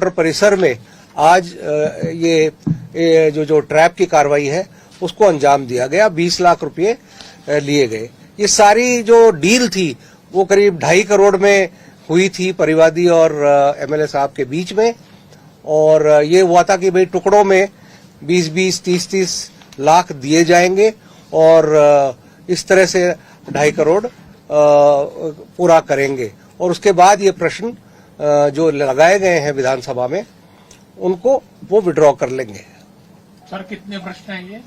Quarter परिसर में आज ये जो ट्रैप की कार्रवाई है उसको अंजाम दिया गया। 20 लाख रुपए लिए गए। ये सारी जो डील थी वो करीब 2.5 करोड़ में हुई थी परिवादी और एमएलए साहब के बीच में, और ये हुआ था कि भाई टुकड़ों में 20-20, 30-30 लाख दिए जाएंगे और इस तरह से 2.5 करोड़ पूरा करेंगे। और उसके बाद ये प्रश्न जो लगाए गए हैं विधानसभा में उनको वो विड्रॉ कर लेंगे। सर कितने प्रश्न हैं ये?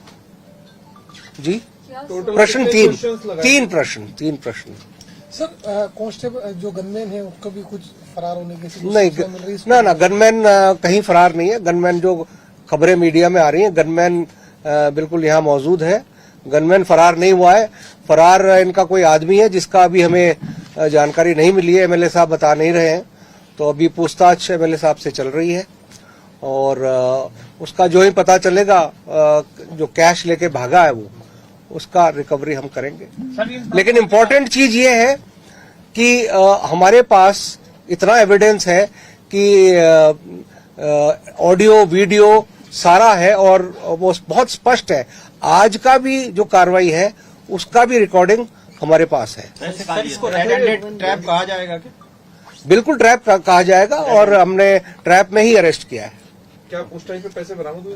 जी प्रश्न तीन प्रश्न। सर कांस्टेबल जो गनमैन है उसको भी कुछ फरार होने की नहीं, ना गनमैन कहीं फरार नहीं है। गनमैन जो खबरें मीडिया में आ रही हैं, गनमैन बिल्कुल यहाँ मौजूद है। गनमैन फरार नहीं हुआ है। फरार इनका कोई आदमी है जिसका अभी हमें जानकारी नहीं मिली है, एमएलए साहब बता नहीं रहे हैं, तो अभी पूछताछ एमएलए साहब से चल रही है और उसका जो ही पता चलेगा जो कैश लेके भागा है वो उसका रिकवरी हम करेंगे। लेकिन इम्पोर्टेंट चीज ये है कि हमारे पास इतना एविडेंस है कि ऑडियो वीडियो सारा है और वो बहुत स्पष्ट है। आज का भी जो कार्रवाई है उसका भी रिकॉर्डिंग हमारे पास है। सर इसको रेड हैंडेड ट्रैप कहा जाएगा क्या? बिल्कुल ट्रैप कहा जाएगा और हमने ट्रैप में ही अरेस्ट किया है। क्या उस टाइम पे पैसे बरामद हुए?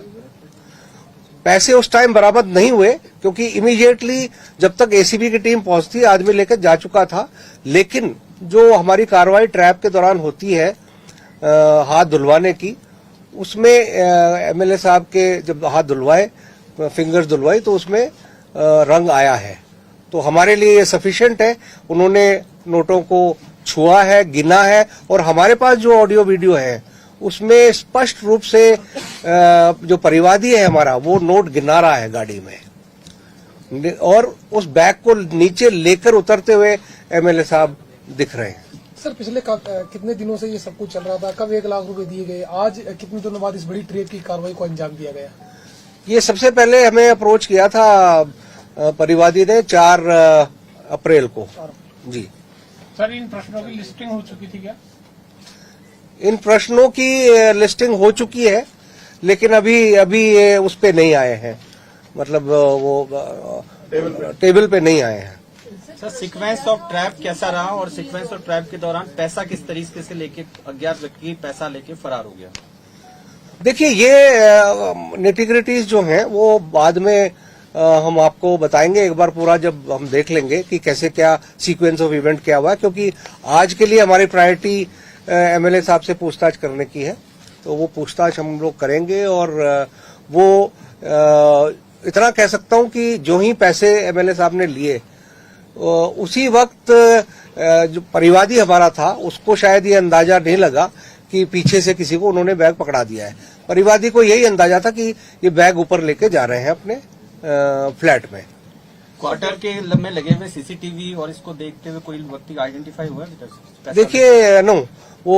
पैसे उस टाइम बरामद नहीं हुए क्योंकि इमीडिएटली जब तक एसीबी की टीम पहुंचती आदमी लेकर जा चुका था। लेकिन जो हमारी कार्रवाई ट्रैप के दौरान होती है हाथ धुलवाने की, उसमें एमएलए साहब के जब हाथ धुलवाए, फिंगर्स धुलवाई, तो उसमें रंग आया है। तो हमारे लिए ये सफिशिएंट है। उन्होंने नोटों को छुआ है, गिना है और हमारे पास जो ऑडियो वीडियो है उसमें स्पष्ट रूप से जो परिवादी है हमारा वो नोट गिना रहा है गाड़ी में और उस बैग को नीचे लेकर उतरते हुए एमएलए साहब दिख रहे हैं। सर पिछले कितने दिनों से ये सब कुछ चल रहा था? कब 1 लाख रुपए दिए गए? आज कितने दिनों बाद इस बड़ी ट्रेप की कार्रवाई को अंजाम दिया गया? ये सबसे पहले हमें अप्रोच किया था परिवादी ने 4 अप्रैल को। जी सर इन प्रश्नों की लिस्टिंग हो चुकी थी क्या? इन प्रश्नों की लिस्टिंग हो चुकी है लेकिन अभी ये उस पे नहीं आए हैं, मतलब वो टेबल पे नहीं आए हैं। सर सीक्वेंस ऑफ ट्रैप कैसा रहा और सीक्वेंस ऑफ ट्रैप के दौरान पैसा किस तरीके से लेके अज्ञात व्यक्ति पैसा लेके फरार हो गया? देखिए ये निटिग्रिटीज जो हैं वो बाद में हम आपको बताएंगे एक बार पूरा जब हम देख लेंगे कि कैसे क्या सीक्वेंस ऑफ इवेंट क्या हुआ, क्योंकि आज के लिए हमारी प्रायोरिटी एमएलए साहब से पूछताछ करने की है। तो वो पूछताछ हम लोग करेंगे और वो इतना कह सकता हूं कि जो ही पैसे एमएलए साहब ने लिए उसी वक्त जो परिवादी हमारा था उसको शायद ये अंदाजा नहीं लगा कि पीछे से किसी को उन्होंने बैग पकड़ा दिया है। परिवादी को यही अंदाजा था कि ये बैग ऊपर लेके जा रहे हैं अपने फ्लैट में। क्वार्टर के में लगे हुए सीसीटीवी और इसको देखते हुए कोई व्यक्ति आइडेंटिफाई हुआ? देखिए वो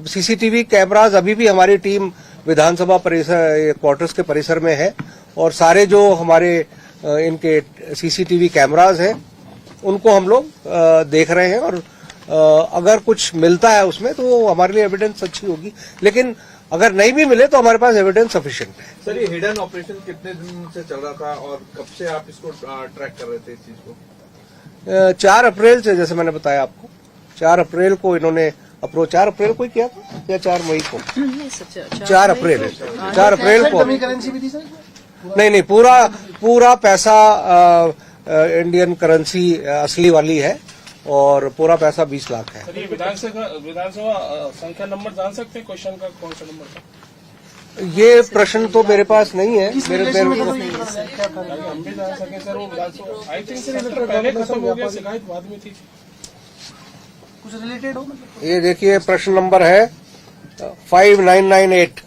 सीसीटीवी कैमरास अभी भी हमारी टीम विधानसभा परिसर क्वार्टर्स के परिसर में है और सारे जो हमारे इनके सीसीटीवी कैमरास हैं उनको हम लोग देख रहे हैं और अगर कुछ मिलता है उसमें तो हमारे लिए एविडेंस अच्छी होगी, लेकिन अगर नहीं भी मिले तो हमारे पास एविडेंस सफिशिएंट है। सर ये हिडन ऑपरेशन कितने दिन से चल रहा था और कब से आप इसको ट्रैक कर रहे थे इस चीज को? 4 अप्रैल से, जैसे मैंने बताया आपको, 4 अप्रैल को इन्होंने अप्रोच 4 अप्रैल को ही किया था या 4 मई को? 4 अप्रैल को। करेंसी भी थी सर? नहीं, पूरा पैसा इंडियन करेंसी असली वाली है और पूरा पैसा 20 लाख है। सर ये विधानसभा संख्या नंबर जान सकते हैं? क्वेश्चन का कौन सा नंबर था? ये प्रश्न तो मेरे पास नहीं है। मेरे को हम भी जान सके सर। वो विधानसभा आई थिंक सर पहले खत्म हो गया, शिकायत बाद में थी। कुछ रिलेटेड हो? ये देखिए प्रश्न नंबर है 5998।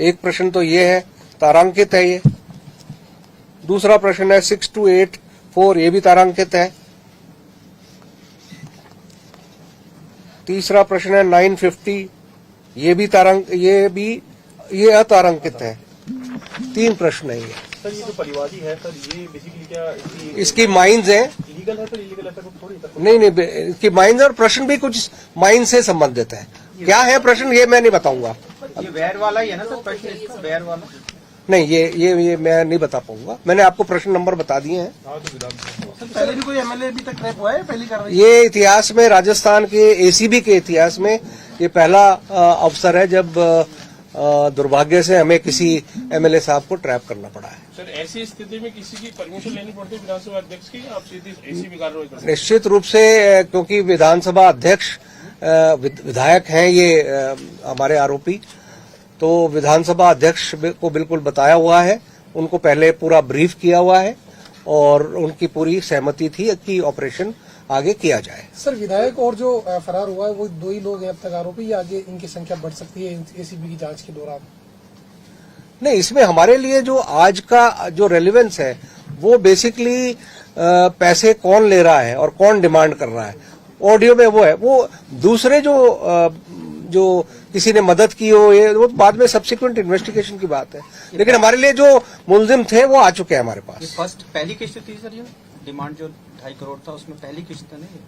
एक प्रश्न तो ये है, तारांकित है ये। दूसरा प्रश्न है 6284, ये भी तारांकित है। तीसरा प्रश्न है 950, ये अतारांकित है। 3 प्रश्न है ये। सर ये जो परिवादी है सर, ये बेसिकली क्या इसकी माइंस है? लीगल है सर? इलीगल है सर? थोड़ी नहीं, इसकी माइंस और प्रश्न भी कुछ माइंस से संबंधित है। क्या है प्रश्न ये मैं नहीं बताऊंगा। ये वेयर वाला ही है ना सर प्रश्न, इसका वेयर वाला? नहीं, ये मैं नहीं बता पाऊंगा। मैंने आपको प्रश्न नंबर बता दिए हैं। पहले भी कोई एमएलए अभी तक ट्रैप हुआ है? पहली कार्रवाई ये इतिहास में, राजस्थान के एसीबी के इतिहास में ये पहला अवसर है जब दुर्भाग्य से हमें किसी एमएलए साहब को ट्रैप करना पड़ा है। सर ऐसी स्थिति में किसी की परमिशन लेनी पड़ती है विधानसभा अध्यक्ष की, आप सीधी एसीबी कार्रवाई कर सकते निश्चित रूप से, क्योंकि विधानसभा अध्यक्ष विधायक हैं ये हमारे आरोपी, तो विधानसभा अध्यक्ष को बिल्कुल बताया हुआ है, उनको पहले पूरा ब्रीफ किया हुआ है और उनकी पूरी सहमति थी कि ऑपरेशन आगे किया जाए। सर, विधायक और जो फरार हुआ है वो 2 ही लोग हैं अब तक आरोपी, या आगे इनकी संख्या बढ़ सकती है एसीबी की जांच के दौरान? नहीं, इसमें हमारे लिए जो आज का जो रेलेवेंस है वो बेसिकली पैसे कौन ले रहा है और कौन डिमांड कर रहा है। ऑडियो में वो है, वो दूसरे जो किसी ने मदद की हो, ये वो बाद में सब्सिक्वेंट इन्वेस्टिगेशन की बात है। लेकिन हमारे लिए जो मुलजिम थे वो आ चुके हैं हमारे पास। फर्स्ट पहली किस्त थी सर, ये डिमांड जो 2.5 करोड़ था उसमें पहली किस्त नहीं?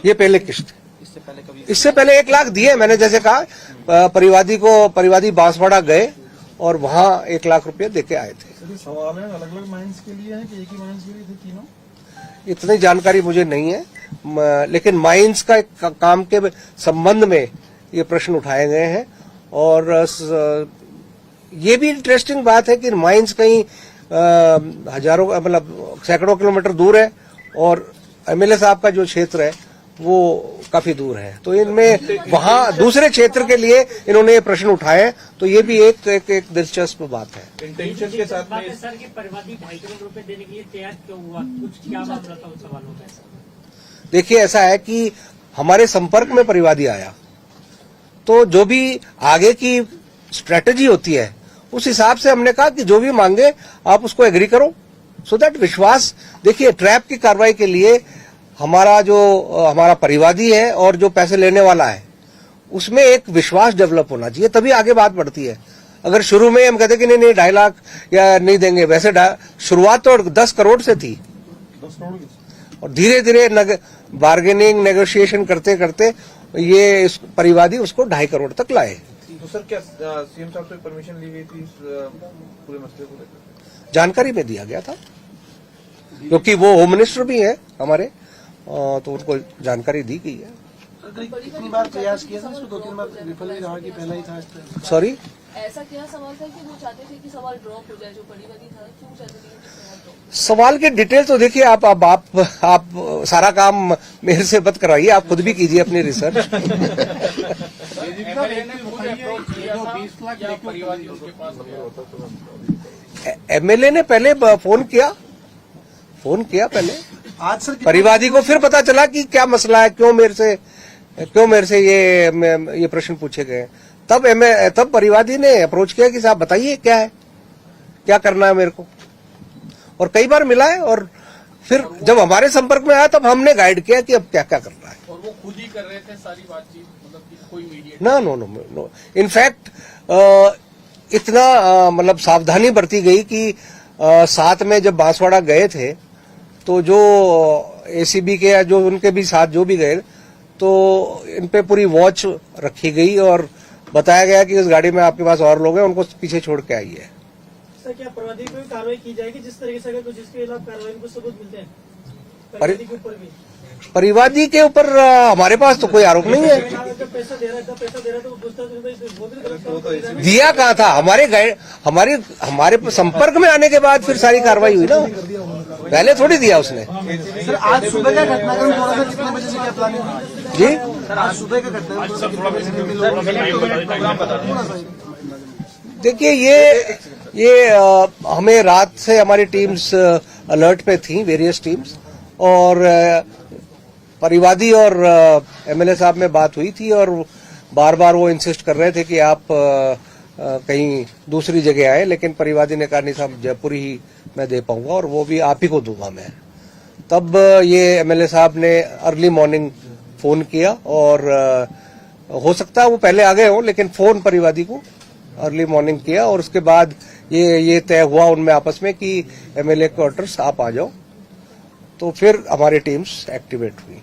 ये पहले किस्त, इससे पहले कभी? इससे पहले 1 लाख दिए मैंने, जैसे कहा परिवादी बांसवाड़ा गए और वहां 1 लाख रुपए देके आए थे। सवाल है अलग अलग माइंस के लिए है कि एक ही माइंस के लिए थे तीनों? इतनी जानकारी मुझे नहीं है, लेकिन माइंस का काम के संबंध में ये प्रश्न उठाए गए हैं। और ये भी इंटरेस्टिंग बात है कि माइंस कहीं हजारों मतलब सैकड़ों किलोमीटर दूर है और एमएलए साहब का जो क्षेत्र है वो काफी दूर है, तो इनमें वहां दूसरे क्षेत्र के लिए इन्होंने ये प्रश्न उठाए, तो ये भी एक दिलचस्प बात है। इंटेंशन के साथ में सर की परिवादी 2.5 करोड़ रुपए देने के लिए तैयार क्यों हुआ, कुछ क्या मामला था उन सवालों का? देखिए, ऐसा है कि हमारे संपर्क में परिवादी आया, तो जो भी आगे की स्ट्रेटेजी होती है उस हिसाब से हमने कहा कि जो भी मांगे आप उसको एग्री करो, सो दैट विश्वास। देखिए, ट्रैप की कार्रवाई के लिए हमारा परिवादी है और जो पैसे लेने वाला है उसमें एक विश्वास डेवलप होना चाहिए, तभी आगे बात बढ़ती है। अगर शुरू में हम कहते कि नहीं 2.5 लाख या नहीं देंगे, वैसे शुरुआत तो 10 करोड़ से थी 10 करोड़ की। और धीरे धीरे बार्गेनिंग नेगोशिएशन करते करते ये परिवादी उसको 2.5 करोड़ तक लाए। तो सर क्या सीएम साहब से परमिशन ली गई थी इस पूरे मसले को लेकर? जानकारी में दिया गया था, क्योंकि वो होम मिनिस्टर भी है हमारे, तो उनको जानकारी दी गई है। कितनी बार प्रयास किया था, 2-3 बार विफल ही रहा कि पहला ही था? सॉरी, ऐसा क्या सवाल था कि वो चाहते थे कि सवाल ड्रॉप हो जाए, जो परिवादी था क्यों चाहते थे कि सवाल ड्रॉप? सवाल की डिटेल तो देखिए, आप सारा काम मेरे से मत कराइए, आप खुद भी कीजिए अपनी रिसर्च। एमएलए ने पहले फोन किया पहले आज सर परिवादी को, फिर पता चला कि क्या मसला है, क्यों मेरे से ये प्रश्न पूछे गए। तब परिवादी ने अप्रोच किया कि साहब बताइए क्या है, क्या करना है मेरे को, और कई बार मिला है। और फिर जब हमारे संपर्क में आया तब हमने गाइड किया कि अब क्या क्या करना है। और वो खुद ही कर रहे थे सारी बातचीत, मतलब कि कोई मीडिएटर? नो। इनफैक्ट इतना मतलब सावधानी बरती गई कि साथ में जब बांसवाड़ा गए थे तो जो एसीबी के या जो उनके भी साथ जो भी गए, तो इन पे पूरी वॉच रखी गई और बताया गया कि इस गाड़ी में आपके पास और लोग हैं, उनको पीछे छोड़ के आइए। सर, क्या परिवादी को कार्रवाई की जाएगी जिस तरीके से अगर जिसके खिलाफ कार्रवाई को सबूत मिलते हैं परिवादी के ऊपर भी? परिवादी के ऊपर हमारे पास तो कोई आरोप नहीं है। जब पैसा दे रहा तो पूछता दिया कहाँ था, हमारे संपर्क में आने के बाद फिर सारी कार्रवाई हुई ना, पहले थोड़ी दिया उसने। सर, आज सुबह का घटनाक्रम थोड़ा सा कितने बजे से क्या प्लानिंग है जी? सर, आज सुबह का घटनाक्रम देखिए, ये हमें रात से हमारी टीम्स अलर्ट पे थी, वेरियस टीम्स, और परिवादी और एमएलए साहब में बात हुई थी और बार बार वो इंसिस्ट कर रहे थे कि आप कहीं दूसरी जगह आए, लेकिन परिवादी ने कहा नहीं साहब, जयपुर ही मैं दे पाऊंगा और वो भी आप ही को दूंगा मैं। तब ये एमएलए साहब ने अर्ली मॉर्निंग फोन किया और हो सकता है वो पहले आ गए हो, लेकिन फोन परिवादी को अर्ली मॉर्निंग किया और उसके बाद ये तय हुआ उनमें आपस में कि एमएलए क्वार्टर्स आप आ जाओ, तो फिर हमारी टीम्स एक्टिवेट हुई।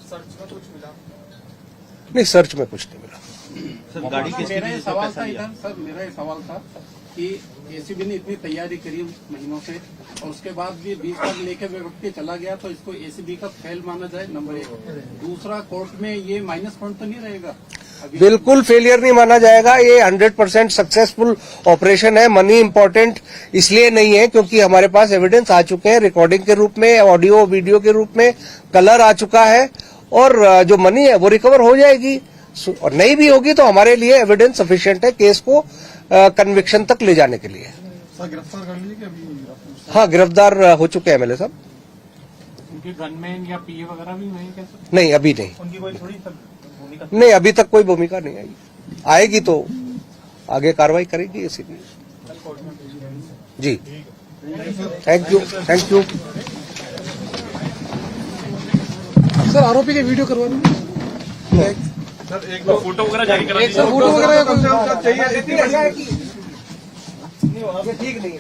सर्च में कुछ मिला? नहीं, सर्च में कुछ नहीं मिला। सर गाड़ी किस मेरा ये चीज़ का सवाल पैसा था लिया? इधर सर, मेरा ये सवाल था कि एसीबी ने इतनी तैयारी करी महीनों से और उसके बाद भी 20 लाख लेके व्यक्ति चला गया, तो इसको एसीबी का फेल माना जाए, नंबर 1। दूसरा, कोर्ट में ये माइनस पॉइंट तो नहीं रहेगा अभी? बिल्कुल फेलियर नहीं माना जाएगा। ये 100% सक्सेसफुल ऑपरेशन है। मनी इंपॉर्टेंट इसलिए नहीं है क्योंकि हमारे पास एविडेंस आ चुके हैं, रिकॉर्डिंग के रूप में, ऑडियो वीडियो के रूप में, कलर आ चुका है और जो मनी है वो रिकवर हो जाएगी। और नहीं भी होगी तो हमारे लिए एविडेंस सफिशिएंट है केस को कन्विक्शन तक ले जाने के लिए। सर गिरफ्तार कर लिए कि अभी? हाँ, गिरफ्तार हो चुके हैं एमएलए साहब। उनके गनमैन या पीए वगैरह भी नहीं क्या सर? नहीं, अभी नहीं। उनकी कोई थोड़ी भूमिका नहीं, अभी तक कोई भूमिका नहीं आई। आएगी तो आगे कार्रवाई करेगी एसीबी। जी, thank you, thank you. Sir आरोपी के वीडियो करवा दीजिए। सर एक दो फोटो वगैरह जारी करा एक सर फोटो वगैरह कम से कम चाहिए इतनी ठीक नहीं है।